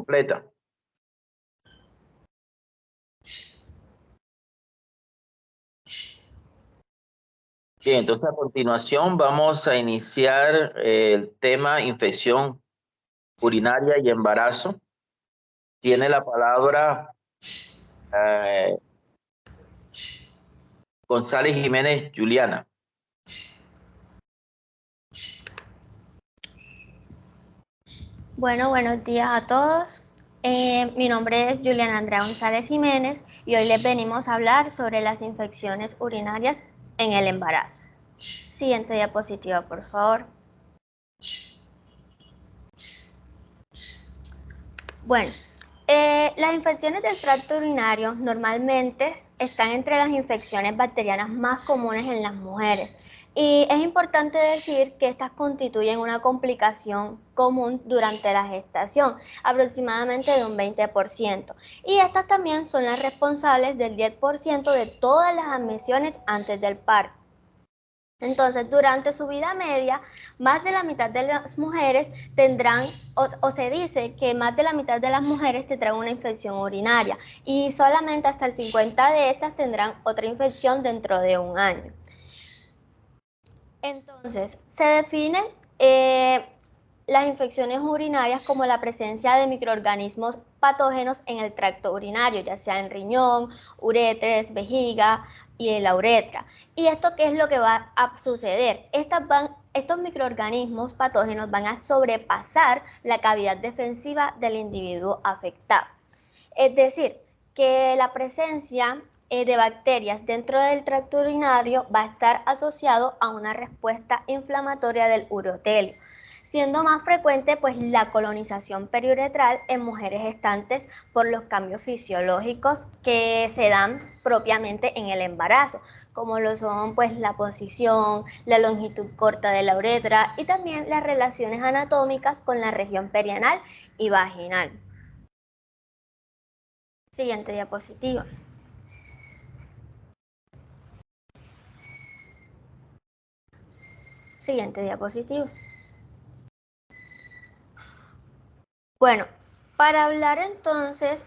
completa. Bien, entonces a continuación vamos a iniciar el tema infección urinaria y embarazo. Tiene la palabra González Jiménez Juliana. Bueno, buenos días a todos. Mi nombre es Juliana Andrea González Jiménez y hoy les venimos a hablar sobre las infecciones urinarias en el embarazo. Siguiente diapositiva, por favor. Bueno, las infecciones del tracto urinario normalmente están entre las infecciones bacterianas más comunes en las mujeres. Y es importante decir que estas constituyen una complicación común durante la gestación, aproximadamente de un 20%. Y estas también son las responsables del 10% de todas las admisiones antes del parto. Entonces, durante su vida media, más de la mitad de las mujeres tendrán, o se dice que más de la mitad de las mujeres tendrán una infección urinaria y solamente hasta el 50% de estas tendrán otra infección dentro de un año. Entonces, se definen las infecciones urinarias como la presencia de microorganismos patógenos en el tracto urinario, ya sea en riñón, uretres, vejiga y en la uretra. ¿Y esto qué es lo que va a suceder? Estos microorganismos patógenos van a sobrepasar la cavidad defensiva del individuo afectado. Es decir, que la presencia de bacterias dentro del tracto urinario va a estar asociado a una respuesta inflamatoria del urotelio, siendo más frecuente pues la colonización periuretral en mujeres gestantes por los cambios fisiológicos que se dan propiamente en el embarazo, como lo son pues la posición, la longitud corta de la uretra y también las relaciones anatómicas con la región perianal y vaginal. Siguiente diapositiva. Siguiente diapositiva. Bueno, para hablar entonces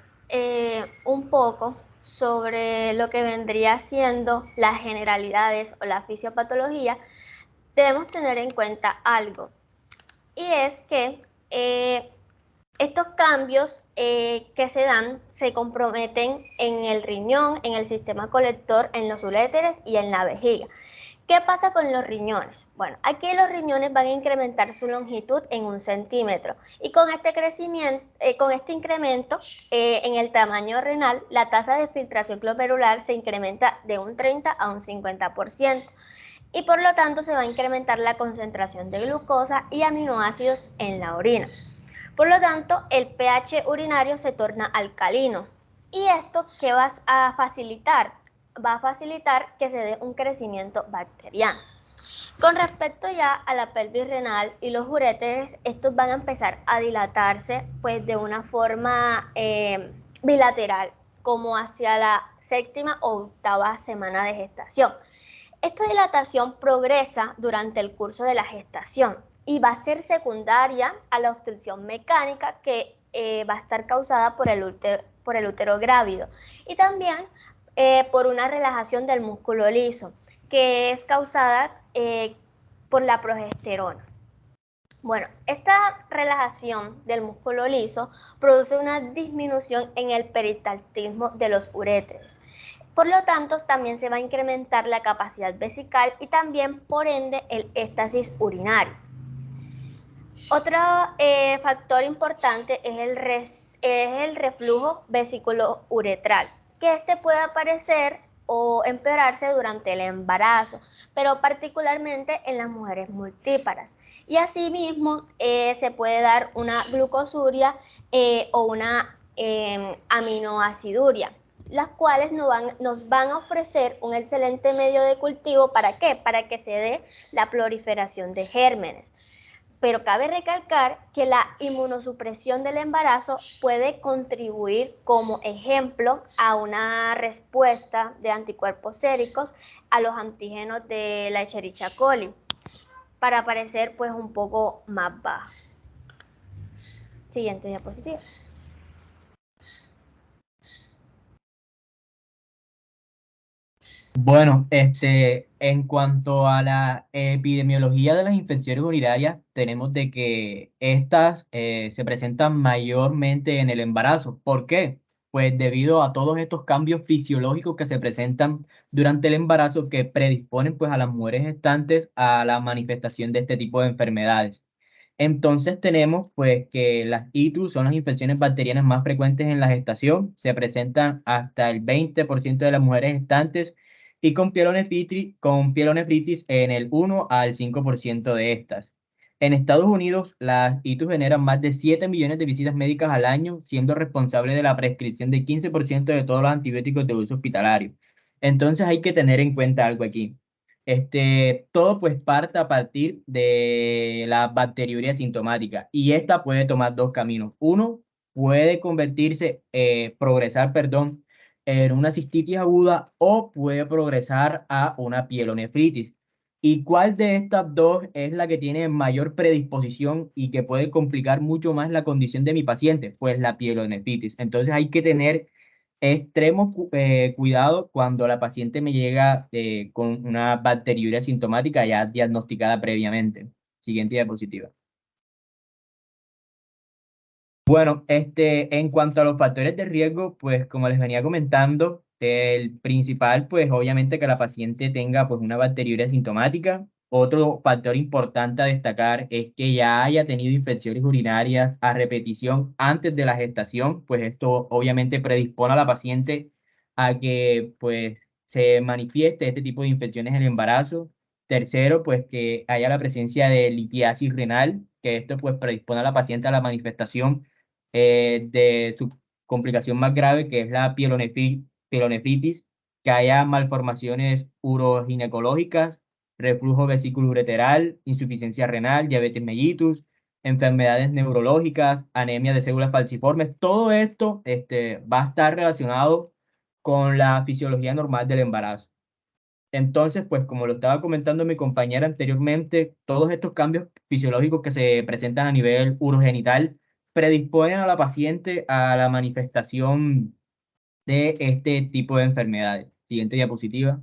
un poco sobre lo que vendría siendo las generalidades o la fisiopatología, debemos tener en cuenta algo, y es que estos cambios que se dan se comprometen en el riñón, en el sistema colector, en los uréteres y en la vejiga. ¿Qué pasa con los riñones? Bueno, aquí los riñones van a incrementar su longitud en 1 centímetro y con este crecimiento, con este incremento en el tamaño renal, la tasa de filtración glomerular se incrementa de un 30 a un 50% y por lo tanto se va a incrementar la concentración de glucosa y aminoácidos en la orina. Por lo tanto, el pH urinario se torna alcalino. ¿Y esto qué va a facilitar? Va a facilitar que se dé un crecimiento bacteriano. Con respecto ya a la pelvis renal y los uréteres, estos van a empezar a dilatarse pues de una forma bilateral, como hacia la 7ª o 8ª semana de gestación. Esta dilatación progresa durante el curso de la gestación y va a ser secundaria a la obstrucción mecánica que va a estar causada por el útero grávido y también por una relajación del músculo liso que es causada por la progesterona. Bueno, esta relajación del músculo liso produce una disminución en el peristaltismo de los uréteres. Por lo tanto, también se va a incrementar la capacidad vesical y también, por ende, el éxtasis urinario. Otro factor importante es el reflujo vesículo-uretral, que este puede aparecer o empeorarse durante el embarazo, pero particularmente en las mujeres multíparas. Y asimismo se puede dar una glucosuria o una aminoaciduria, las cuales nos van a ofrecer un excelente medio de cultivo. ¿Para qué? Para que se dé la proliferación de gérmenes. Pero cabe recalcar que la inmunosupresión del embarazo puede contribuir como ejemplo a una respuesta de anticuerpos séricos a los antígenos de la Escherichia coli para parecer pues un poco más baja. Siguiente diapositiva. Bueno, en cuanto a la epidemiología de las infecciones urinarias, tenemos de que estas se presentan mayormente en el embarazo. ¿Por qué? Pues debido a todos estos cambios fisiológicos que se presentan durante el embarazo que predisponen pues a las mujeres gestantes a la manifestación de este tipo de enfermedades. Entonces tenemos pues que las ITU son las infecciones bacterianas más frecuentes en la gestación, se presentan hasta el 20% de las mujeres gestantes y con pielonefritis en el 1 al 5% de estas. En Estados Unidos, las ITU generan más de 7 millones de visitas médicas al año, siendo responsable de la prescripción de 15% de todos los antibióticos de uso hospitalario. Entonces hay que tener en cuenta algo aquí. Todo pues parte a partir de la bacteriuria sintomática y esta puede tomar dos caminos. Uno, puede progresar, perdón, en una cistitis aguda o puede progresar a una pielonefritis. ¿Y cuál de estas dos es la que tiene mayor predisposición y que puede complicar mucho más la condición de mi paciente? Pues la pielonefritis. Entonces hay que tener cuidado cuando la paciente me llega con una bacteriuria sintomática ya diagnosticada previamente. Siguiente diapositiva. Bueno, en cuanto a los factores de riesgo, pues como les venía comentando, el principal, pues obviamente que la paciente tenga pues una bacteriuria sintomática. Otro factor importante a destacar es que ya haya tenido infecciones urinarias a repetición antes de la gestación, pues esto obviamente predispone a la paciente a que pues se manifieste este tipo de infecciones en el embarazo. Tercero, pues que haya la presencia de litiasis renal, que esto pues predispone a la paciente a la manifestación de su complicación más grave, que es la pielonefritis, que haya malformaciones uroginecológicas, reflujo vesículo-ureteral, insuficiencia renal, diabetes mellitus, enfermedades neurológicas, anemia de células falciformes. Todo esto va a estar relacionado con la fisiología normal del embarazo. Entonces, pues como lo estaba comentando mi compañera anteriormente, todos estos cambios fisiológicos que se presentan a nivel urogenital predisponen a la paciente a la manifestación de este tipo de enfermedades. Siguiente diapositiva.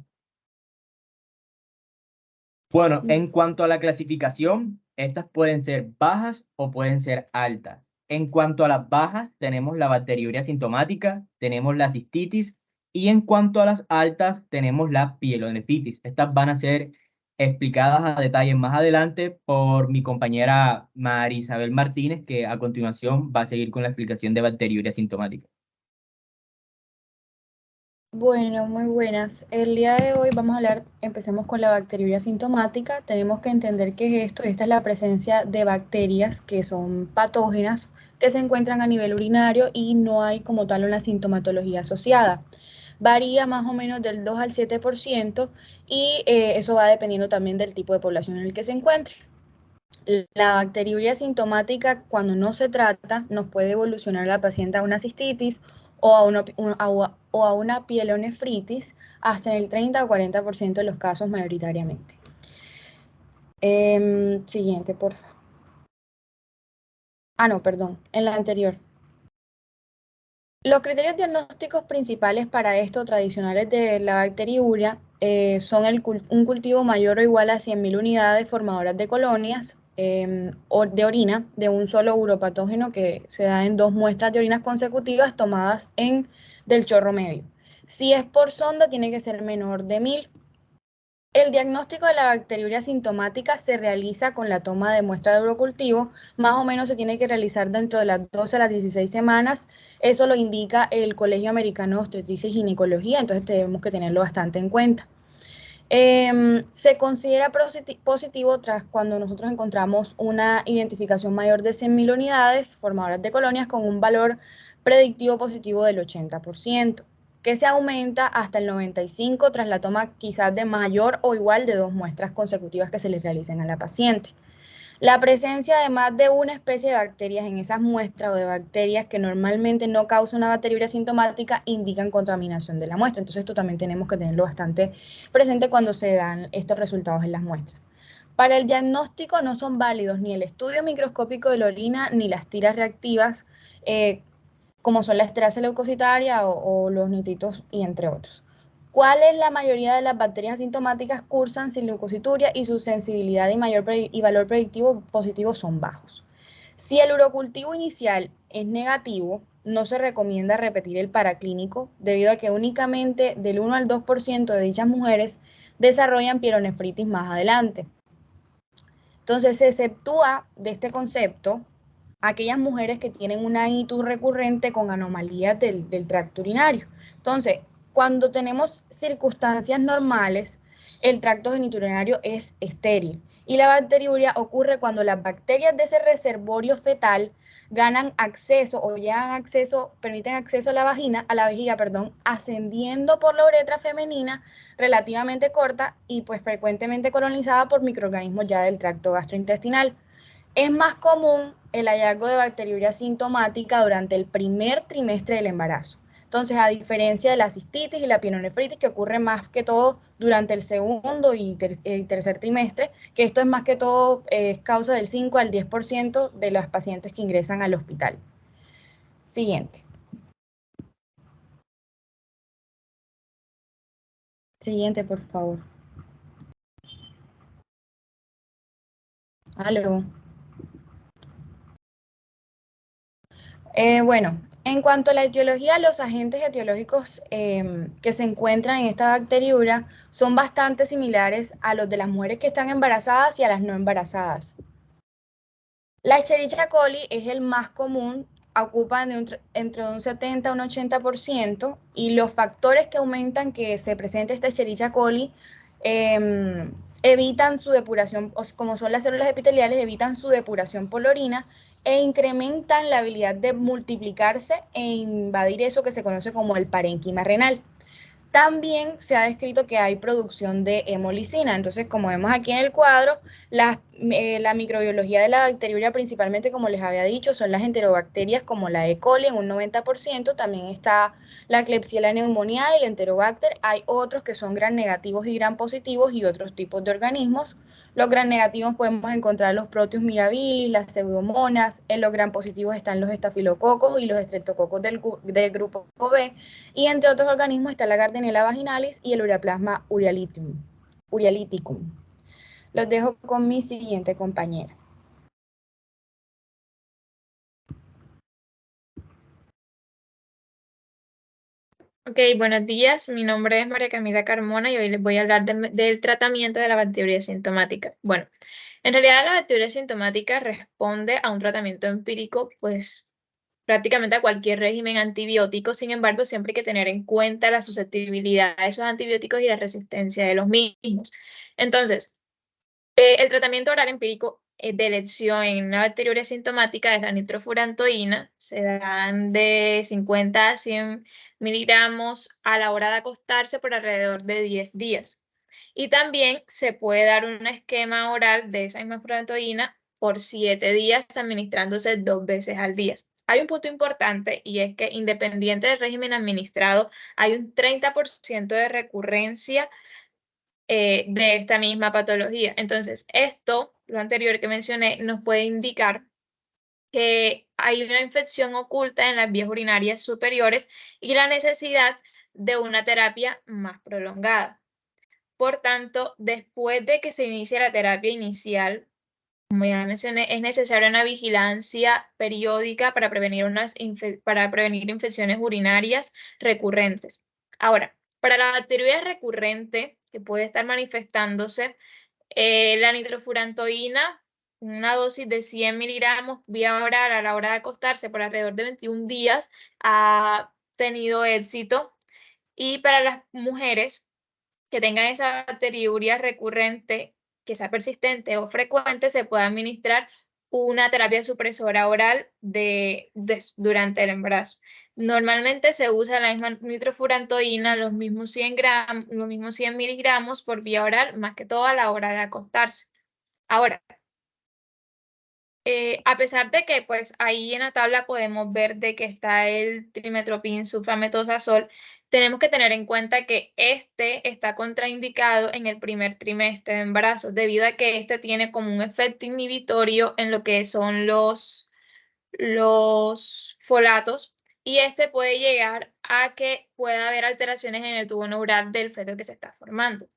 Bueno, en cuanto a la clasificación, estas pueden ser bajas o pueden ser altas. En cuanto a las bajas, tenemos la bacteriuria sintomática, tenemos la cistitis y en cuanto a las altas, tenemos la pielonefritis. Estas van a ser explicadas a detalle más adelante por mi compañera Marisabel Martínez, que a continuación va a seguir con la explicación de bacteriuria sintomática. Bueno, muy buenas. El día de hoy vamos a hablar, empecemos con la bacteriuria sintomática. Tenemos que entender qué es esto. Esta es la presencia de bacterias que son patógenas que se encuentran a nivel urinario y no hay como tal una sintomatología asociada. Varía más o menos del 2 al 7% y eso va dependiendo también del tipo de población en el que se encuentre. La bacteriuria sintomática, cuando no se trata, nos puede evolucionar la paciente a una cistitis o a una pielonefritis, hasta en el 30 o 40% de los casos mayoritariamente. Siguiente, por favor. No, perdón, en la anterior. Los criterios diagnósticos principales para esto, tradicionales de la bacteriuria, son un cultivo mayor o igual a 100.000 unidades formadoras de colonias o de orina de un solo uropatógeno que se da en 2 muestras de orinas consecutivas tomadas del chorro medio. Si es por sonda, tiene que ser menor de 1.000. El diagnóstico de la bacteriuria sintomática se realiza con la toma de muestra de urocultivo, más o menos se tiene que realizar dentro de las 12 a las 16 semanas, eso lo indica el Colegio Americano de Obstetricia y Ginecología, entonces tenemos que tenerlo bastante en cuenta. Se considera positivo tras cuando nosotros encontramos una identificación mayor de 100.000 unidades formadoras de colonias con un valor predictivo positivo del 80%, que se aumenta hasta el 95% tras la toma quizás de mayor o igual de 2 muestras consecutivas que se le realicen a la paciente. La presencia de más de una especie de bacterias en esas muestras o de bacterias que normalmente no causa una bacteriuria sintomática indican contaminación de la muestra. Entonces esto también tenemos que tenerlo bastante presente cuando se dan estos resultados en las muestras. Para el diagnóstico no son válidos ni el estudio microscópico de la orina ni las tiras reactivas, como son la esterasa leucocitaria o los nitritos y entre otros. ¿Cuál es la mayoría de las bacterias asintomáticas cursan sin leucocituria y su sensibilidad y valor predictivo positivo son bajos? Si el urocultivo inicial es negativo, no se recomienda repetir el paraclínico debido a que únicamente del 1 al 2% de dichas mujeres desarrollan pielonefritis más adelante. Entonces se exceptúa de este concepto aquellas mujeres que tienen una ITU recurrente con anomalías del tracto urinario. Entonces, cuando tenemos circunstancias normales, el tracto genitourinario es estéril y la bacteriuria ocurre cuando las bacterias de ese reservorio fetal ganan acceso o llegan acceso, permiten acceso a la vejiga, ascendiendo por la uretra femenina relativamente corta y pues frecuentemente colonizada por microorganismos ya del tracto gastrointestinal. Es más común el hallazgo de bacteriuria sintomática durante el primer trimestre del embarazo. Entonces, a diferencia de la cistitis y la pielonefritis, que ocurre más que todo durante el segundo y tercer trimestre, que esto es más que todo causa del 5 al 10% de las pacientes que ingresan al hospital. Siguiente. Siguiente, por favor. Aló. Bueno, en cuanto a la etiología, los agentes etiológicos que se encuentran en esta bacteriuria son bastante similares a los de las mujeres que están embarazadas y a las no embarazadas. La Escherichia coli es el más común, ocupan entre un 70 a un 80%, y los factores que aumentan que se presente esta Escherichia coli evitan su depuración, como son las células epiteliales, evitan su depuración por la orina e incrementan la habilidad de multiplicarse e invadir eso que se conoce como el parénquima renal. También se ha descrito que hay producción de hemolicina. Entonces, como vemos aquí en el cuadro, la microbiología de la bacteriuria, principalmente, como les había dicho, son las enterobacterias como la E. coli en un 90%. También está la Klebsiella pneumoniae y el Enterobacter. Hay otros que son gram negativos y gram positivos y otros tipos de organismos. Los gram negativos podemos encontrar los Proteus mirabilis, las pseudomonas. En los gram positivos están los estafilococos y los estreptococos del grupo B. Y entre otros organismos está la Gardnerella vaginalis y el Ureaplasma urealyticum. Los dejo con mi siguiente compañera. Ok, buenos días. Mi nombre es María Camila Carmona y hoy les voy a hablar del tratamiento de la bacteriuria sintomática. Bueno, en realidad la bacteriuria sintomática responde a un tratamiento empírico, pues prácticamente a cualquier régimen antibiótico. Sin embargo, siempre hay que tener en cuenta la susceptibilidad a esos antibióticos y la resistencia de los mismos. Entonces, el tratamiento oral empírico de elección en una bacteriuria sintomática es la nitrofurantoína. Se dan de 50 a 100 miligramos a la hora de acostarse por alrededor de 10 días. Y también se puede dar un esquema oral de esa misma furantoína por 7 días, administrándose 2 veces al día. Hay un punto importante y es que independiente del régimen administrado, hay un 30% de recurrencia de esta misma patología. Entonces, lo anterior que mencioné, nos puede indicar que hay una infección oculta en las vías urinarias superiores y la necesidad de una terapia más prolongada. Por tanto, después de que se inicie la terapia inicial, como ya mencioné, es necesaria una vigilancia periódica para prevenir infecciones urinarias recurrentes. Ahora, para la bacteriuria recurrente que puede estar manifestándose, la nitrofurantoína, una dosis de 100 miligramos vía oral a la hora de acostarse por alrededor de 21 días ha tenido éxito. Y para las mujeres que tengan esa bacteriuria recurrente, que sea persistente o frecuente, se puede administrar una terapia supresora oral durante el embarazo. Normalmente se usa la misma nitrofurantoína, los mismos 100 miligramos por vía oral, más que todo a la hora de acostarse. Ahora, a pesar de que pues ahí en la tabla podemos ver de que está el trimetoprim sulfametosazol, tenemos que tener en cuenta que este está contraindicado en el primer trimestre de embarazo, debido a que este tiene como un efecto inhibitorio en lo que son los folatos y este puede llegar a que pueda haber alteraciones en el tubo neural del feto que se está formando.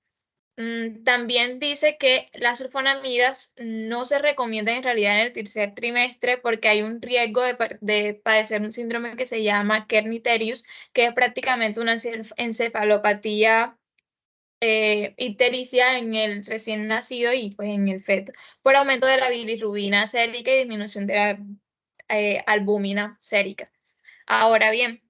También dice que las sulfonamidas no se recomiendan en realidad en el tercer trimestre porque hay un riesgo de padecer un síndrome que se llama Kerniterius, que es prácticamente una encefalopatía ictericia en el recién nacido y pues en el feto, por aumento de la bilirrubina sérica y disminución de la albúmina sérica. Ahora bien,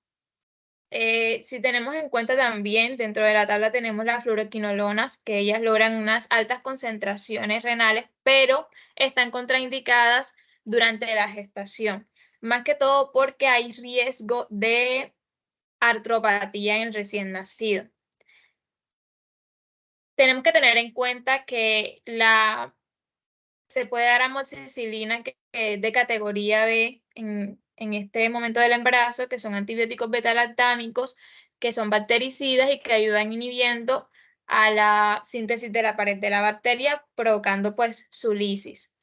si tenemos en cuenta también, dentro de la tabla tenemos las fluoroquinolonas, que ellas logran unas altas concentraciones renales, pero están contraindicadas durante la gestación, más que todo porque hay riesgo de artropatía en el recién nacido. Tenemos que tener en cuenta que se puede dar amoxicilina que es de categoría B en este momento del embarazo, que son antibióticos beta-lactámicos, que son bactericidas y que ayudan inhibiendo a la síntesis de la pared de la bacteria, provocando pues su lisis.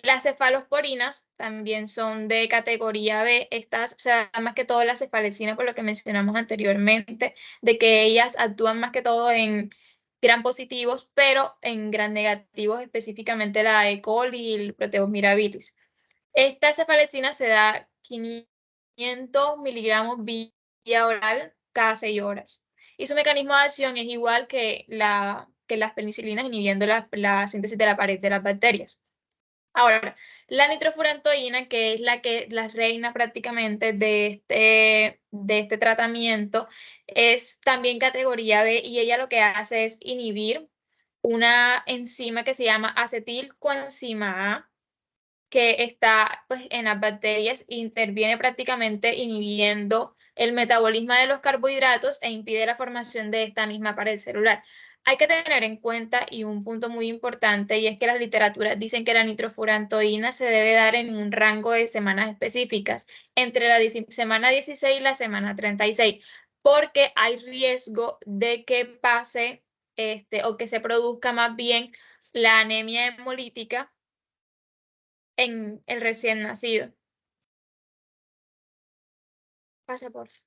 Las cefalosporinas también son de categoría B. Estas se dan más que todo las cefalecinas, por lo que mencionamos anteriormente, de que ellas actúan más que todo en gram positivos, pero en gram negativos, específicamente la E. coli y el Proteus mirabilis. Esta cefalecina se da 500 miligramos vía oral cada 6 horas. Y su mecanismo de acción es igual que las penicilinas, inhibiendo la síntesis de la pared de las bacterias. Ahora, la nitrofurantoína, que es la reina prácticamente de este tratamiento, es también categoría B y ella lo que hace es inhibir una enzima que se llama acetilcoenzima A, que está pues, en las bacterias e interviene prácticamente inhibiendo el metabolismo de los carbohidratos e impide la formación de esta misma pared celular. Hay que tener en cuenta, y un punto muy importante, y es que las literaturas dicen que la nitrofurantoína se debe dar en un rango de semanas específicas, entre la semana 16 y la semana 36, porque hay riesgo de que pase o que se produzca más bien la anemia hemolítica en el recién nacido. Pasa, por favor.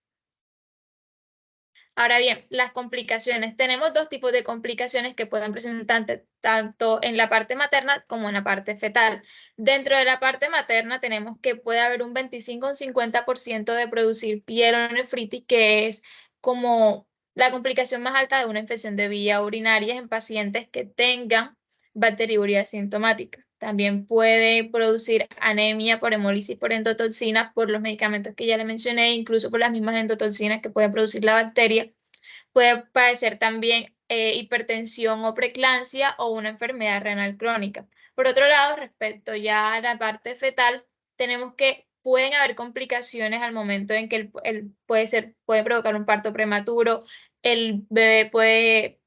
Ahora bien, las complicaciones. Tenemos dos tipos de complicaciones que pueden presentarse tanto en la parte materna como en la parte fetal. Dentro de la parte materna tenemos que puede haber un 25 o un 50% de producir pielonefritis, que es como la complicación más alta de una infección de vía urinaria en pacientes que tengan bacteriuria asintomática. También puede producir anemia por hemólisis por endotoxinas, por los medicamentos que ya le mencioné, incluso por las mismas endotoxinas que pueden producir la bacteria. Puede padecer también hipertensión o preeclampsia o una enfermedad renal crónica. Por otro lado, respecto ya a la parte fetal, tenemos que pueden haber complicaciones al momento en que puede provocar un parto prematuro, el bebé puede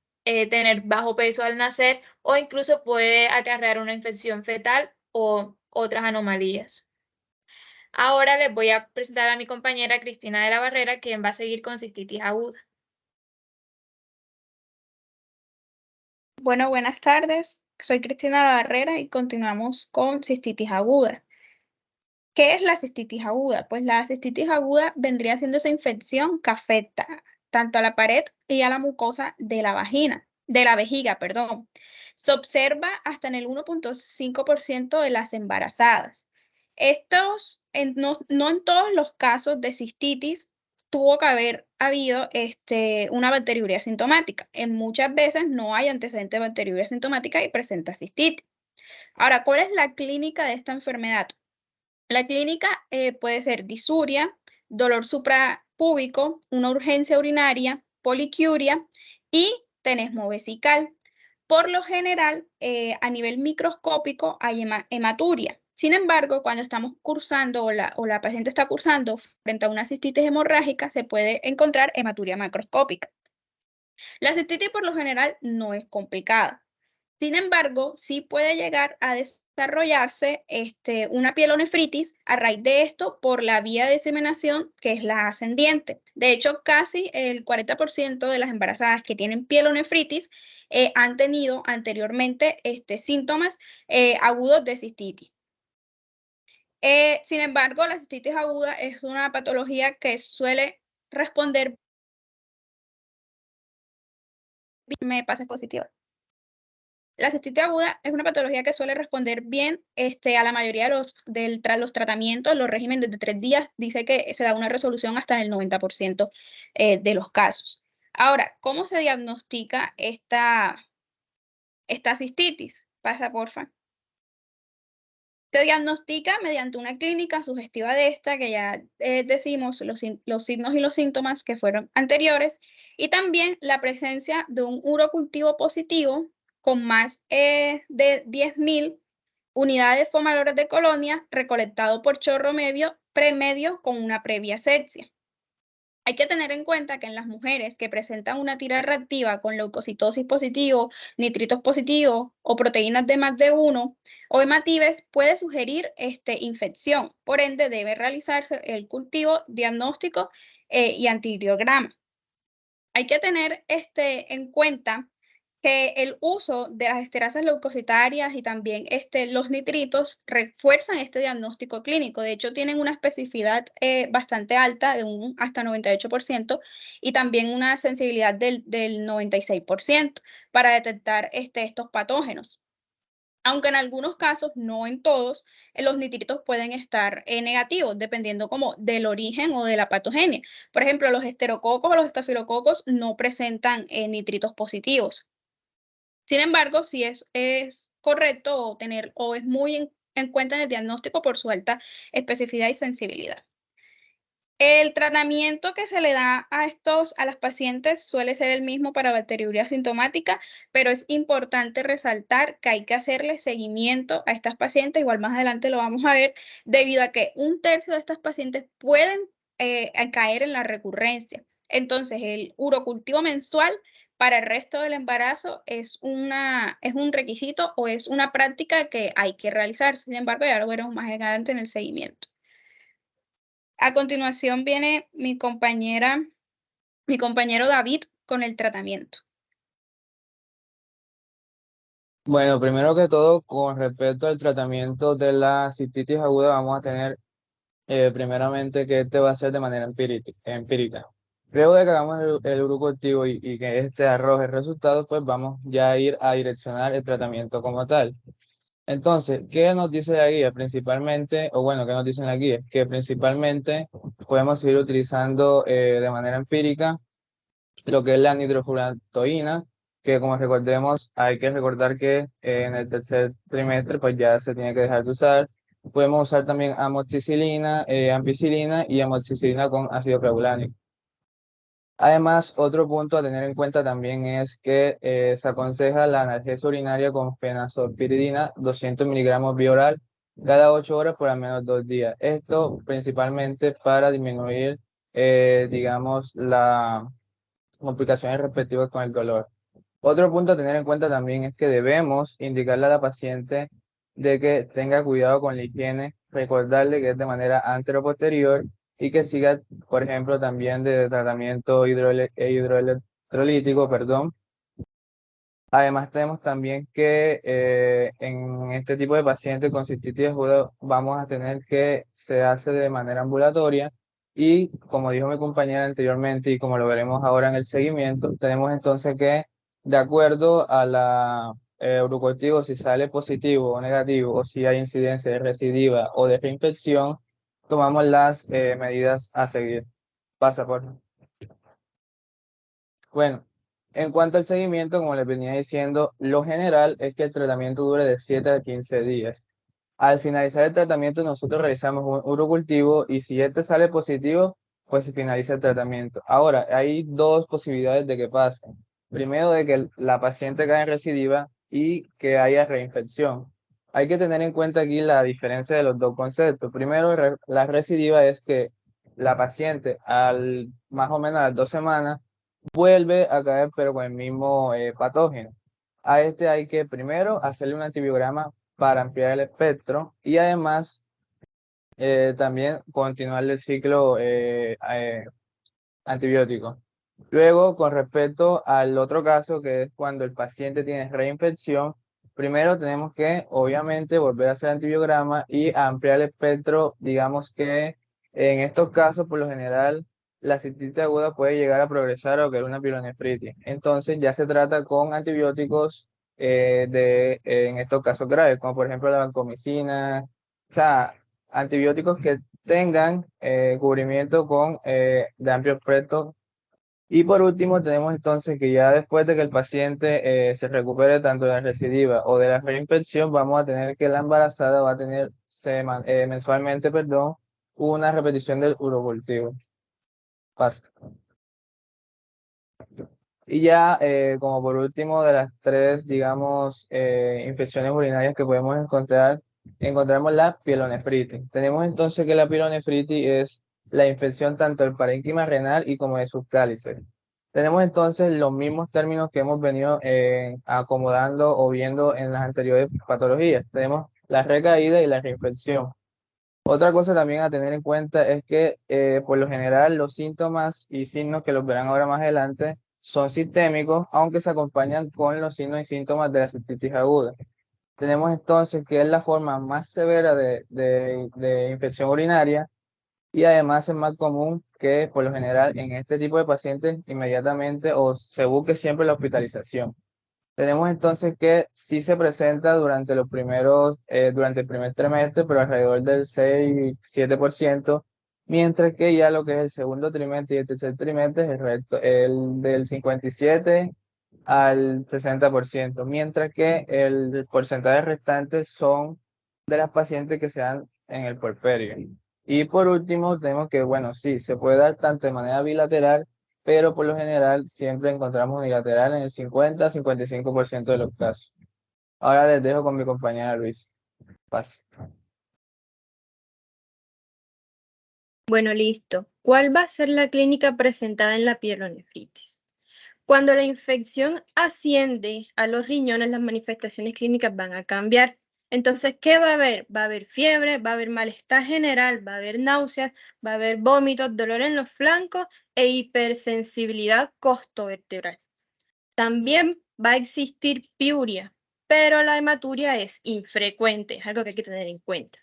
tener bajo peso al nacer o incluso puede acarrear una infección fetal o otras anomalías. Ahora les voy a presentar a mi compañera Cristina de la Barrera, quien va a seguir con cistitis aguda. Bueno, buenas tardes. Soy Cristina de la Barrera y continuamos con cistitis aguda. ¿Qué es la cistitis aguda? Pues la cistitis aguda vendría siendo esa infección que afecta tanto a la pared y a la mucosa de la vejiga, perdón. Se observa hasta en el 1.5% de las embarazadas. No en todos los casos de cistitis tuvo que haber habido una bacteriuria asintomática. En muchas veces no hay antecedente de bacteriuria asintomática y presenta cistitis. Ahora, ¿cuál es la clínica de esta enfermedad? La clínica puede ser disuria, dolor suprapúbico, una urgencia urinaria, poliquiuria y tenesmo vesical. Por lo general, a nivel microscópico hay hematuria. Sin embargo, cuando estamos cursando o la paciente está cursando frente a una cistitis hemorrágica, se puede encontrar hematuria macroscópica. La cistitis por lo general no es complicada. Sin embargo, sí puede llegar a desarrollarse una pielonefritis a raíz de esto por la vía de diseminación que es la ascendiente. De hecho, casi el 40% de las embarazadas que tienen pielonefritis han tenido anteriormente síntomas agudos de cistitis. Sin embargo, la cistitis aguda es una patología que suele responder. Me pasa positiva. La cistitis aguda es una patología que suele responder bien a la mayoría de los tratamientos, los regímenes de 3 días, dice que se da una resolución hasta el 90% de los casos. Ahora, ¿cómo se diagnostica esta cistitis? Pasa, porfa. Se diagnostica mediante una clínica sugestiva de esta, que ya decimos los signos y los síntomas que fueron anteriores, y también la presencia de un urocultivo positivo con más de 10.000 unidades formadoras de colonia recolectado por chorro premedio con una previa asepsia. Hay que tener en cuenta que en las mujeres que presentan una tira reactiva con leucocitosis positivo, nitritos positivos o proteínas de más de 1 o hematives puede sugerir infección. Por ende, debe realizarse el cultivo, diagnóstico y antibiograma. Hay que tener en cuenta que el uso de las esterasas leucocitarias y también los nitritos refuerzan este diagnóstico clínico. De hecho, tienen una especificidad bastante alta, de un hasta 98%, y también una sensibilidad del 96% para detectar estos patógenos. Aunque en algunos casos, no en todos, los nitritos pueden estar negativos, dependiendo como del origen o de la patogenia. Por ejemplo, los esterococos o los estafilococos no presentan nitritos positivos. Sin embargo, sí es correcto tener o es muy en cuenta en el diagnóstico por su alta especificidad y sensibilidad. El tratamiento que se le da a las pacientes suele ser el mismo para bacteriuria sintomática, pero es importante resaltar que hay que hacerle seguimiento a estas pacientes, igual más adelante lo vamos a ver, debido a que 1/3 de estas pacientes pueden caer en la recurrencia. Entonces, el urocultivo mensual para el resto del embarazo es un requisito o es una práctica que hay que realizar. Sin embargo, ya lo veremos más adelante en el seguimiento. A continuación viene mi compañero David con el tratamiento. Bueno, primero que todo, con respecto al tratamiento de la cistitis aguda, vamos a tener primeramente que este va a ser de manera empírica. Luego de que hagamos el urocultivo y que este arroje resultados, pues vamos ya a ir a direccionar el tratamiento como tal. Entonces, ¿qué nos dice la guía? Principalmente, o bueno, ¿qué nos dice la guía? Que principalmente podemos seguir utilizando de manera empírica lo que es la nitrofurantoína, que como recordemos, hay que recordar que en el tercer trimestre pues ya se tiene que dejar de usar. Podemos usar también amoxicilina, ampicilina y amoxicilina con ácido clavulânico. Además, otro punto a tener en cuenta también es que se aconseja la analgesia urinaria con fenazopiridina, 200 miligramos vía oral, cada 8 horas por al menos 2 días. Esto principalmente para disminuir, digamos, las complicaciones respectivas con el dolor. Otro punto a tener en cuenta también es que debemos indicarle a la paciente de que tenga cuidado con la higiene, recordarle que es de manera anteroposterior y que siga, por ejemplo, también de tratamiento hidroelectrolítico, perdón. Además, tenemos también que en este tipo de pacientes con cistitis aguda vamos a tener que se hace de manera ambulatoria y, como dijo mi compañera anteriormente y como lo veremos ahora en el seguimiento, tenemos entonces que, de acuerdo a la urocultivo, si sale positivo o negativo o si hay incidencia de recidiva o de reinfección, tomamos las medidas a seguir. Pasa por. Bueno. En cuanto al seguimiento, como les venía diciendo, lo general es que el tratamiento dure de 7 a 15 días. Al finalizar el tratamiento, nosotros realizamos un urocultivo y si este sale positivo, pues se finaliza el tratamiento. Ahora, hay dos posibilidades de que pase. Primero, de que la paciente caiga en recidiva y que haya reinfección. Hay que tener en cuenta aquí la diferencia de los dos conceptos. Primero, la recidiva es que la paciente, más o menos a las 2 semanas, vuelve a caer, pero con el mismo patógeno. A este hay que primero hacerle un antibiograma para ampliar el espectro y además también continuar el ciclo antibiótico. Luego, con respecto al otro caso, que es cuando el paciente tiene reinfección, Primero tenemos que, obviamente, volver a hacer antibiograma y ampliar el espectro. Digamos que en estos casos, por lo general, la cistitis aguda puede llegar a progresar a lo que es una pielonefritis. Entonces ya se trata con antibióticos en estos casos graves, como por ejemplo la vancomicina, o sea, antibióticos que tengan cubrimiento de amplio espectro. Y por último, tenemos entonces que ya después de que el paciente se recupere tanto de la recidiva o de la reinfección, vamos a tener que la embarazada va a tener mensualmente, perdón, una repetición del urocultivo. Pasa. Y ya como por último de las tres, digamos, infecciones urinarias que podemos encontrar, encontramos la pielonefritis. Tenemos entonces que la pielonefritis es la infección tanto del parénquima renal y como de sus cálices. Tenemos entonces los mismos términos que hemos venido acomodando o viendo en las anteriores patologías. Tenemos la recaída y la reinfección. Otra cosa también a tener en cuenta es que por lo general los síntomas y signos que los verán ahora más adelante son sistémicos, aunque se acompañan con los signos y síntomas de la cistitis aguda. Tenemos entonces que es la forma más severa de infección urinaria y además es más común que por lo general en este tipo de pacientes inmediatamente o se busque siempre la hospitalización. Tenemos entonces que sí se presenta durante durante el primer trimestre, pero alrededor del 6-7%, mientras que ya lo que es el segundo trimestre y el tercer trimestre es el del 57 al 60%, mientras que el porcentaje restante son de las pacientes que se dan en el puerperio. Y por último, tenemos que, bueno, sí, se puede dar tanto de manera bilateral, pero por lo general siempre encontramos unilateral en el 50-55% de los casos. Ahora les dejo con mi compañera Luis. Paz. Bueno, listo. ¿Cuál va a ser la clínica presentada en la pielonefritis? Cuando la infección asciende a los riñones, las manifestaciones clínicas van a cambiar. Entonces, ¿qué va a haber? Va a haber fiebre, va a haber malestar general, va a haber náuseas, va a haber vómitos, dolor en los flancos e hipersensibilidad costovertebral. También va a existir piuria, pero la hematuria es infrecuente, es algo que hay que tener en cuenta.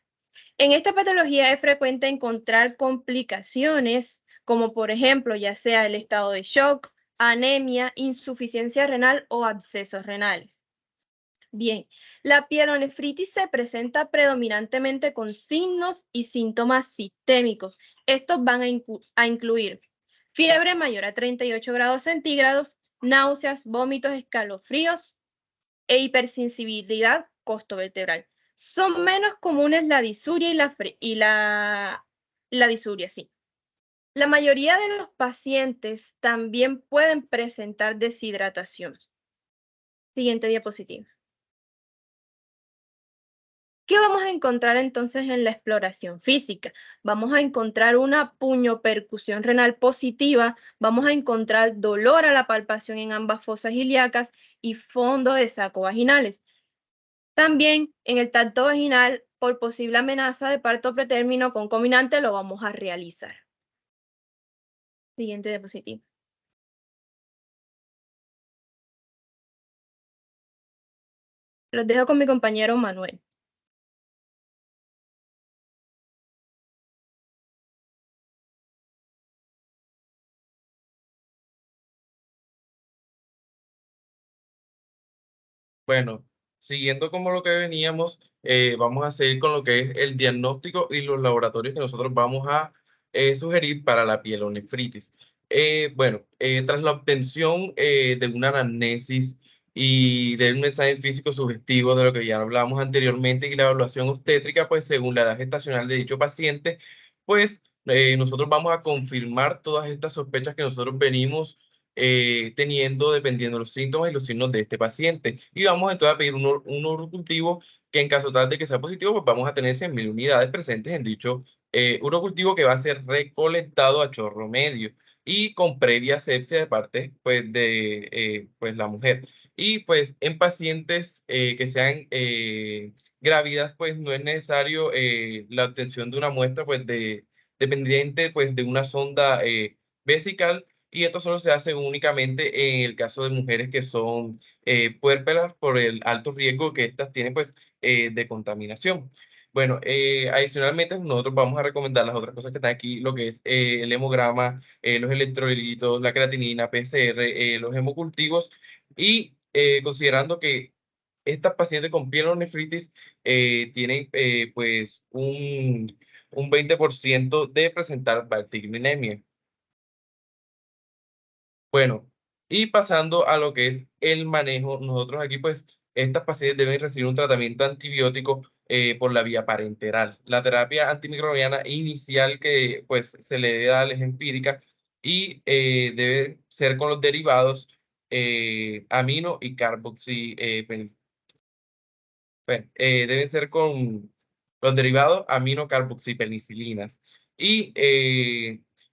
En esta patología es frecuente encontrar complicaciones como por ejemplo ya sea el estado de shock, anemia, insuficiencia renal o abscesos renales. Bien, la pielonefritis se presenta predominantemente con signos y síntomas sistémicos. Estos van a incluir fiebre mayor a 38 grados centígrados, náuseas, vómitos, escalofríos e hipersensibilidad costovertebral. Son menos comunes la disuria y la disuria, sí. La mayoría de los pacientes también pueden presentar deshidratación. Siguiente diapositiva. ¿Qué vamos a encontrar entonces en la exploración física? Vamos a encontrar una puñopercusión renal positiva, vamos a encontrar dolor a la palpación en ambas fosas ilíacas y fondo de saco vaginales. También en el tacto vaginal, por posible amenaza de parto pretérmino concomitante, lo vamos a realizar. Siguiente diapositiva. Los dejo con mi compañero Manuel. Bueno, siguiendo como lo que veníamos, vamos a seguir con lo que es el diagnóstico y los laboratorios que nosotros vamos a sugerir para la pielonefritis. Tras la obtención de una anamnesis y de un examen físico sugestivo de lo que ya hablábamos anteriormente y la evaluación obstétrica, pues según la edad gestacional de dicho paciente, pues nosotros vamos a confirmar todas estas sospechas que nosotros venimos teniendo dependiendo de los síntomas y los signos de este paciente. Y vamos entonces a pedir un urocultivo que en caso tal de que sea positivo, pues vamos a tener 100.000 unidades presentes en dicho urocultivo que va a ser recolectado a chorro medio y con previa asepsia de parte pues, de pues, la mujer. Y pues en pacientes que sean grávidas, pues no es necesario la obtención de una muestra pues, dependiente pues, de una sonda vesical y esto solo se hace únicamente en el caso de mujeres que son puérperas por el alto riesgo que estas tienen pues de contaminación. Bueno, adicionalmente nosotros vamos a recomendar las otras cosas que están aquí, lo que es el hemograma, los electrolitos, la creatinina, PCR, los hemocultivos y considerando que estas pacientes con pielonefritis tienen pues un 20% de presentar bacteriemia. Bueno, y pasando a lo que es el manejo, nosotros aquí pues estas pacientes deben recibir un tratamiento antibiótico por la vía parenteral. La terapia antimicrobiana inicial que pues se le debe dar es empírica y debe ser con los derivados amino y carboxi, deben ser con los derivados aminocarboxipenicilinas. Y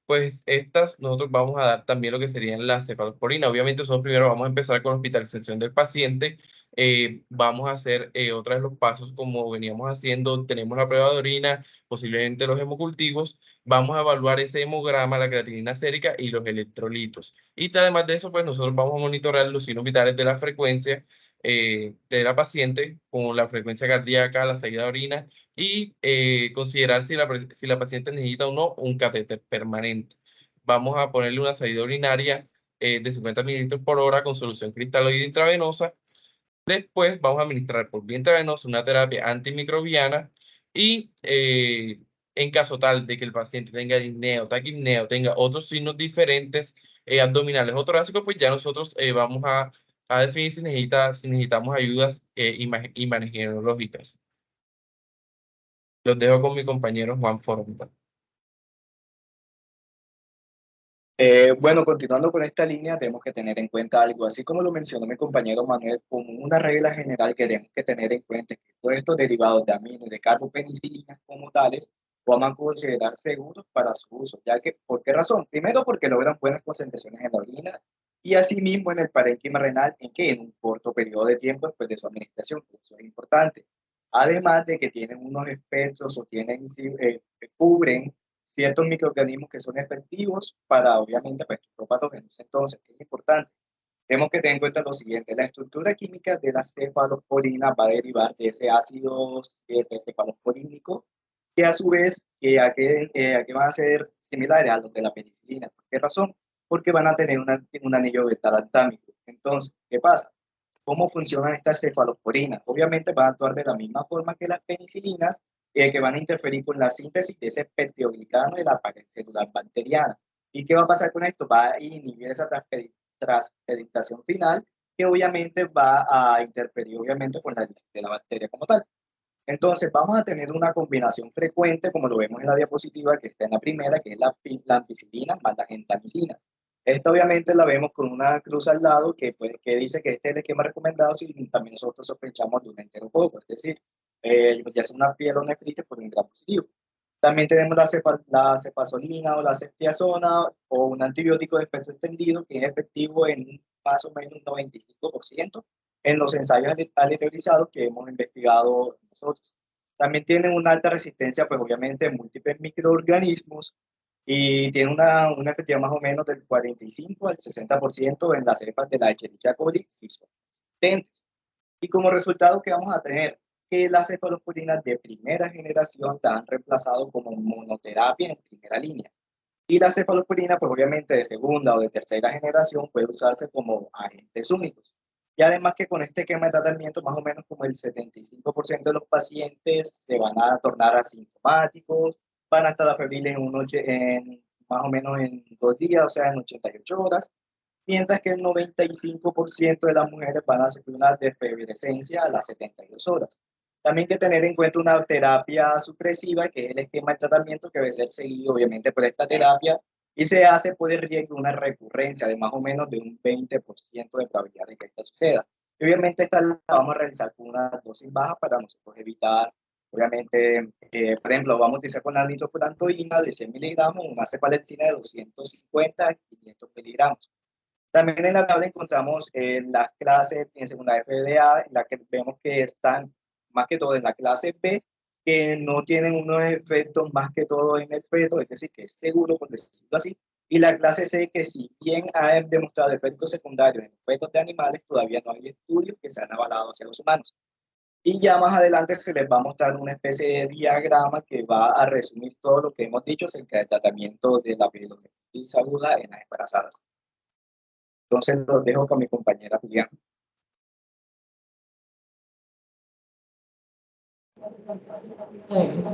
pues estas nosotros vamos a dar también lo que serían las cefalosporinas. Obviamente nosotros primero vamos a empezar con la hospitalización del paciente. Vamos a hacer otra vez los pasos como veníamos haciendo. Tenemos la prueba de orina, posiblemente los hemocultivos. Vamos a evaluar ese hemograma, la creatinina sérica y los electrolitos. Y además de eso, pues nosotros vamos a monitorear los signos vitales de la frecuencia de la paciente con la frecuencia cardíaca, la salida de orina y considerar si la paciente necesita o no un catéter permanente. Vamos a ponerle una salida urinaria de 50 mililitros por hora con solución cristaloide intravenosa. Después vamos a administrar por vía intravenosa una terapia antimicrobiana y en caso tal de que el paciente tenga disnea o taquipnea o tenga otros signos diferentes abdominales o torácicos, pues ya nosotros vamos a definir si necesitamos ayudas imagenologicas. Los dejo con mi compañero Juan Fornta. Bueno, continuando con esta línea, tenemos que tener en cuenta algo, así como lo mencionó mi compañero Manuel, como una regla general que tenemos que tener en cuenta es que todos estos derivados de amino y de carbopenicilinas como tales vamos a considerar seguros para su uso, ya que, ¿por qué razón? Primero, porque logran buenas concentraciones en la orina y asimismo en el parénquima renal, en un corto periodo de tiempo después de su administración, eso es importante. Además de que tienen unos espectros o cubren ciertos microorganismos que son efectivos para, obviamente, pues, los patógenos. Entonces, ¿qué es importante? Tenemos que tener en cuenta lo siguiente, la estructura química de la cefalosporina va a derivar de ese ácido cefalosporínico, que a su vez, a qué van a ser similares a los de la penicilina. ¿Por qué razón? Porque van a tener un anillo beta-lactámico. Entonces, ¿qué pasa? ¿Cómo funcionan estas cefalosporinas? Obviamente van a actuar de la misma forma que las penicilinas, que van a interferir con la síntesis de ese peptidoglicano de la pared celular bacteriana. ¿Y qué va a pasar con esto? Va a inhibir esa transferentación final, que obviamente va a interferir obviamente con la de la bacteria como tal. Entonces vamos a tener una combinación frecuente, como lo vemos en la diapositiva que está en la primera, que es la ampicilina más la gentamicina. Esta obviamente la vemos con una cruz al lado que dice que este es el esquema recomendado si también nosotros sospechamos de un enterococo, es decir, ya sea una pielonefritis por un gram positivo. También tenemos la cefazolina o la ceftriaxona o un antibiótico de espectro extendido que es efectivo en más o menos un 95% en los ensayos aleatorizados que hemos investigado nosotros. También tienen una alta resistencia, pues obviamente, en múltiples microorganismos y tiene una efectividad más o menos del 45 al 60% en las cepas de la Escherichia coli si son resistentes. Y como resultado, ¿qué vamos a tener? Que las cefalosporinas de primera generación la han reemplazado como monoterapia en primera línea. Y la cefalosporina, pues obviamente de segunda o de tercera generación, puede usarse como agentes únicos. Y además que con este esquema de tratamiento, más o menos como el 75% de los pacientes se van a tornar asintomáticos, van a estar febriles en más o menos en 2 días, o sea, en 88 horas, mientras que el 95% de las mujeres van a sufrir una desfebrescencia a las 72 horas. También hay que tener en cuenta una terapia supresiva, que es el esquema de tratamiento que debe ser seguido, obviamente, por esta terapia, y se hace por el riesgo de una recurrencia de más o menos de un 20% de probabilidad de que esta suceda. Y obviamente esta la vamos a realizar con una dosis baja para nosotros evitar, obviamente, por ejemplo, vamos a utilizar con la nitrofurantoína de 100 miligramos, una cefalexina de 250 a 500 miligramos. También en la tabla encontramos las clases en segunda FDA, en la que vemos que están más que todo en la clase B, que no tienen unos efectos más que todo en el feto, es decir, que es seguro, por decirlo así, Y la clase C, que si bien ha demostrado efectos secundarios en efectos de animales, todavía no hay estudios que se han avalado hacia los humanos. Y ya más adelante se les va a mostrar una especie de diagrama que va a resumir todo lo que hemos dicho acerca del tratamiento de la pielonefritis aguda en las embarazadas. Entonces los dejo con mi compañera Julián.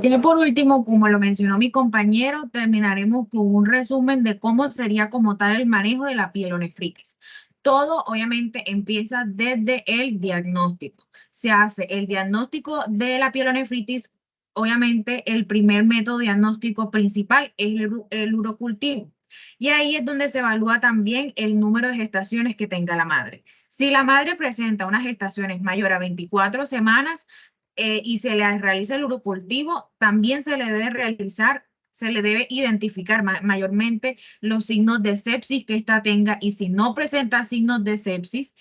Ya por último, como lo mencionó mi compañero, terminaremos con un resumen de cómo sería como tal el manejo de la pielonefritis. Todo obviamente empieza desde el diagnóstico. Se hace el diagnóstico de la pielonefritis. Obviamente el primer método diagnóstico principal es el urocultivo. Y ahí es donde se evalúa también el número de gestaciones que tenga la madre. Si la madre presenta unas gestaciones mayor a 24 semanas, y se le realiza el urocultivo, también se le debe identificar mayormente los signos de sepsis que ésta tenga, y si no presenta signos de sepsis,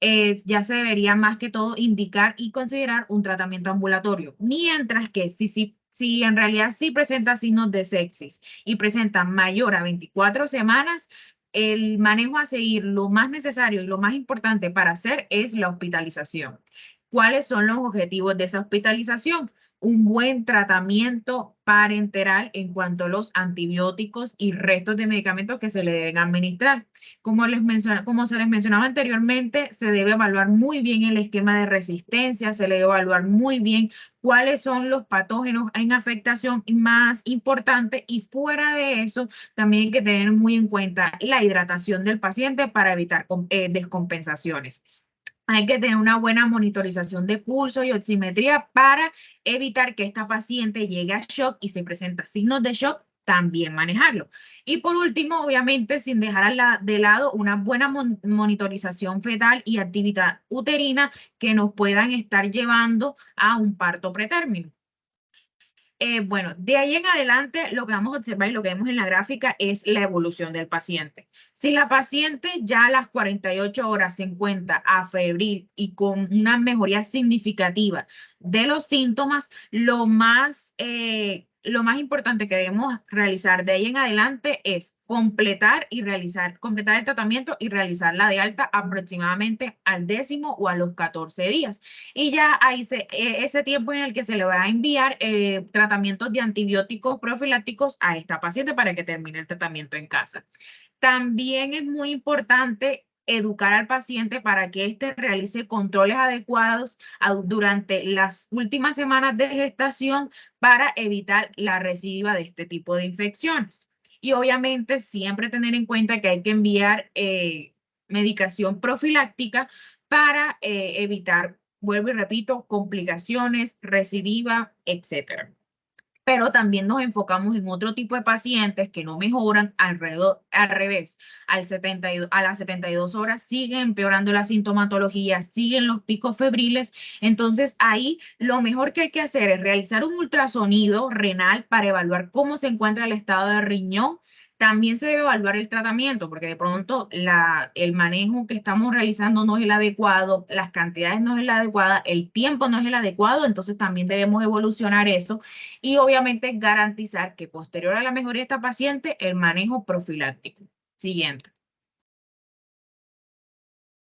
ya se debería más que todo indicar y considerar un tratamiento ambulatorio. Mientras que si en realidad sí presenta signos de sepsis y presenta mayor a 24 semanas, el manejo a seguir, lo más necesario y lo más importante para hacer es la hospitalización. ¿Cuáles son los objetivos de esa hospitalización? Un buen tratamiento parenteral en cuanto a los antibióticos y restos de medicamentos que se le deben administrar. Como se les mencionaba anteriormente, se debe evaluar muy bien el esquema de resistencia, se debe evaluar muy bien cuáles son los patógenos en afectación más importante, y fuera de eso también hay que tener muy en cuenta la hidratación del paciente para evitar descompensaciones. Hay que tener una buena monitorización de pulso y oximetría para evitar que esta paciente llegue a shock, y si presenta signos de shock, también manejarlo. Y por último, obviamente, sin dejar de lado una buena monitorización fetal y actividad uterina que nos puedan estar llevando a un parto pretérmino. Bueno, de ahí en adelante lo que vamos a observar y lo que vemos en la gráfica es la evolución del paciente. Si la paciente ya a las 48 horas se encuentra afebril y con una mejoría significativa de los síntomas, lo más importante que debemos realizar de ahí en adelante es completar el tratamiento y realizar la de alta aproximadamente al 10º o a los 14 días. Y ya ahí ese tiempo en el que se le va a enviar tratamientos de antibióticos profilácticos a esta paciente para que termine el tratamiento en casa. También es muy importante educar al paciente para que éste realice controles adecuados durante las últimas semanas de gestación para evitar la recidiva de este tipo de infecciones. Y obviamente siempre tener en cuenta que hay que enviar medicación profiláctica para evitar, vuelvo y repito, complicaciones, recidiva, etcétera. Pero también nos enfocamos en otro tipo de pacientes que no mejoran, al revés. A las 72 horas sigue empeorando la sintomatología, siguen los picos febriles. Entonces ahí lo mejor que hay que hacer es realizar un ultrasonido renal para evaluar cómo se encuentra el estado del riñón. También se debe evaluar el tratamiento, porque de pronto el manejo que estamos realizando no es el adecuado, las cantidades no es la adecuada, el tiempo no es el adecuado, entonces también debemos evolucionar eso y obviamente garantizar que posterior a la mejoría de esta paciente, el manejo profiláctico. Siguiente.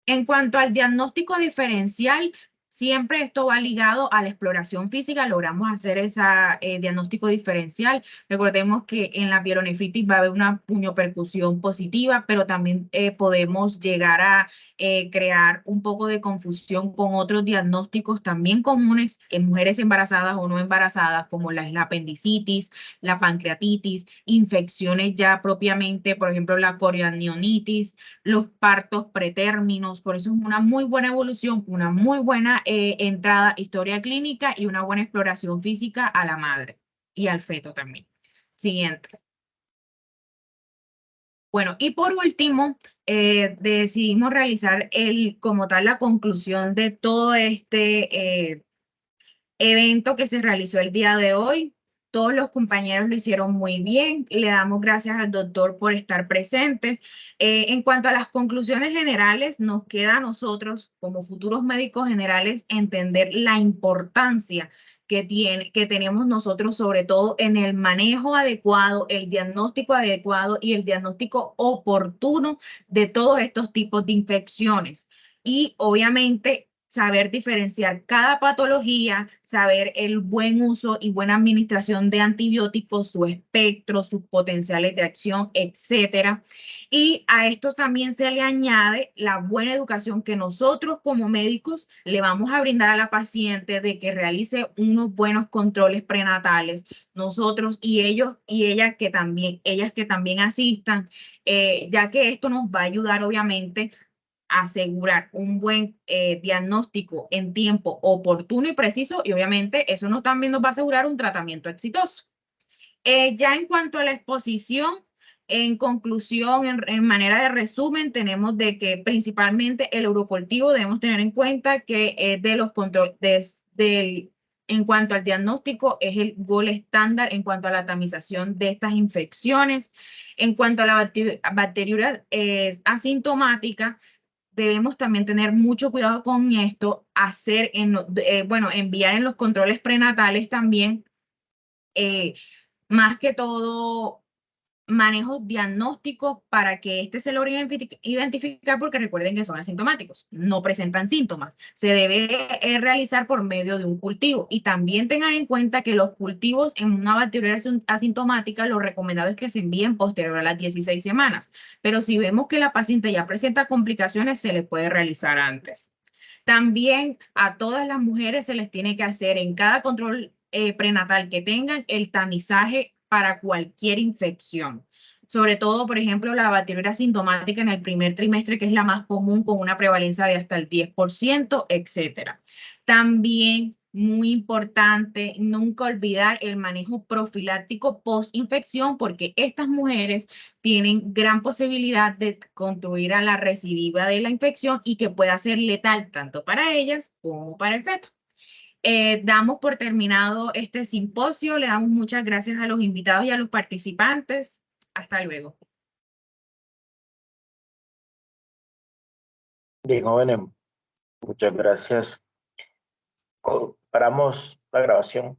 En cuanto al diagnóstico diferencial, siempre esto va ligado a la exploración física, logramos hacer ese diagnóstico diferencial. Recordemos que en la pielonefritis va a haber una puniopercusión positiva, pero también podemos llegar a crear un poco de confusión con otros diagnósticos también comunes en mujeres embarazadas o no embarazadas, como la apendicitis, la pancreatitis, infecciones ya propiamente, por ejemplo, la corionionitis, los partos pretérminos. Por eso es una muy buena evolución, una muy buena entrada, historia clínica y una buena exploración física a la madre y al feto también. Siguiente. Bueno, y por último, decidimos realizar como tal la conclusión de todo este evento que se realizó el día de hoy. Todos los compañeros lo hicieron muy bien. Le damos gracias al doctor por estar presente. En cuanto a las conclusiones generales, nos queda a nosotros, como futuros médicos generales, entender la importancia que tenemos nosotros, sobre todo en el manejo adecuado, el diagnóstico adecuado y el diagnóstico oportuno de todos estos tipos de infecciones. Y obviamente saber diferenciar cada patología, saber el buen uso y buena administración de antibióticos, su espectro, sus potenciales de acción, etcétera. Y a esto también se le añade la buena educación que nosotros como médicos le vamos a brindar a la paciente de que realice unos buenos controles prenatales, nosotros y ellos y ellas que también asistan, ya que esto nos va a ayudar obviamente asegurar un buen diagnóstico en tiempo oportuno y preciso, y obviamente eso también nos va a asegurar un tratamiento exitoso. Ya en cuanto a la exposición, en conclusión, en manera de resumen, tenemos de que principalmente el urocultivo debemos tener en cuenta que de los controles en cuanto al diagnóstico es el gol estándar en cuanto a la tamización de estas infecciones. En cuanto a la bacteriuria asintomática, debemos también tener mucho cuidado con esto, enviar en los controles prenatales también, más que todo, manejo diagnóstico para que este se logre identificar, porque recuerden que son asintomáticos, no presentan síntomas. Se debe realizar por medio de un cultivo. Y también tengan en cuenta que los cultivos en una bacteriuria asintomática, lo recomendado es que se envíen posterior a las 16 semanas. Pero si vemos que la paciente ya presenta complicaciones, se le puede realizar antes. También a todas las mujeres se les tiene que hacer en cada control prenatal que tengan el tamizaje para cualquier infección. Sobre todo, por ejemplo, la bacteriuria asintomática en el primer trimestre, que es la más común, con una prevalencia de hasta el 10%, etcétera. También, muy importante, nunca olvidar el manejo profiláctico post-infección, porque estas mujeres tienen gran posibilidad de contribuir a la recidiva de la infección y que pueda ser letal tanto para ellas como para el feto. Damos por terminado este simposio. Le damos muchas gracias a los invitados y a los participantes. Hasta luego. Bien, jóvenes, muchas gracias. Paramos la grabación.